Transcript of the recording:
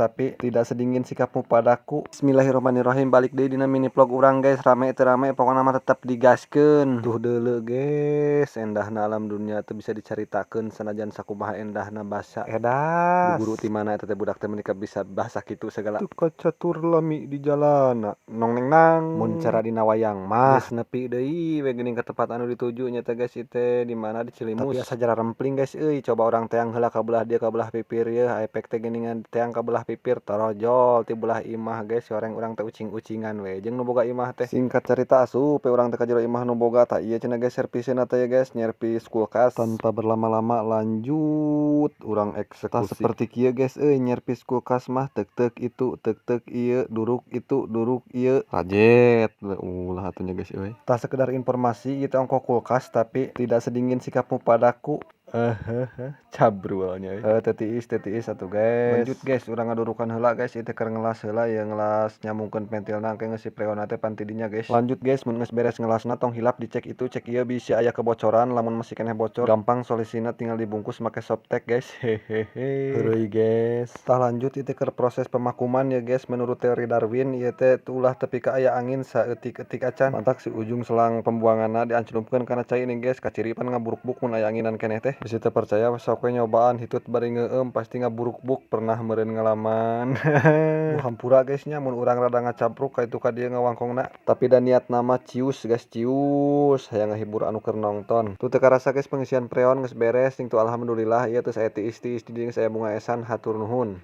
tapi tidak sedingin sikapmu padaku. Bismillahirrahmanirrahim, balik deui dina mini vlog urang guys. Rame teu rame pokona mah tetep digaskeun. Tuh deuleu guys, endahna alam dunia teu bisa dicaritakeun sanajan sakumaha endahna basa. Edas. Bu guru ti mana eta teh budak teh menika bisa bahasa kitu segala. Teu kacatur lami di jalana. Nong neng nang. Mun cara dina wayang mah geus nepi deui we geuning ka tempat anu dituju nya teh guys, ieu teh di mana di Cilimus. Tapi asa jararempling guys euy, coba orang teang heula ka belah dia ka belah pipir ye, efek teh geuningan teang ka belah pipir torojol ti belah imah guys, horeng urang teh ucing-ucingan we jeung nu boga imah teh. Singkat cerita asup urang teh ka jero imah nu boga tah ieu cenah guys servisna teh ya guys, nyervis kulkas. Tanpa berlama-lama lanjut urang eksekusi. Tah seperti kieu guys euy, nyervis kulkas mah teuk-teuk itu, teuk-teuk ieu, duruk itu, duruk ieu. Rajet ulah atuh nya guys euy. Tah sekedar informasi ieu teh ongko kulkas tapi tidak sedingin sikapmu padaku. Cabrulnya teu tiis atuh guys. Lanjut guys, urang ngadurukan heula guys, ieu teh keur ngelas heula ya, ngelas nyamungkeun pentilna engke geus si freona teh pan ti dinya guys. Lanjut guys, mun geus beres ngelasna tong hilap dicek itu cek ieu bisi aya kebocoran, lamun masih keneh bocor gampang solusina tinggal dibungkus make Softtek guys. Hehehe. Heureui guys. Tah lanjut ieu teh keur proses pemakuman ya guys, menurut teori Darwin ieu teh ulah tepi ka aya angin saeutik-eutik acan. Mantak si ujung selang pembuanganna dianclupkeun kana cai nih guys, kaciripan ngaburuk-buk mun aya anginan keneh teh. Bisi teu percaya sok we nyobaan hitut bari ngeueum pasti ngaburuk-buk, pernah meureun ngalaman. Hampura guys nya mun urang rada ngacapruk ka itu ka dieu ngawangkongna. Tapi da niatna mah cius guys, cius hayang ngahibur anu keur nongton. Tuh teu karasa guys pengisian preon geus beres, ting tu alhamdulillah ieu teu aya tiis-tiis di dieu geus aya bunga esan, hatur nuhun.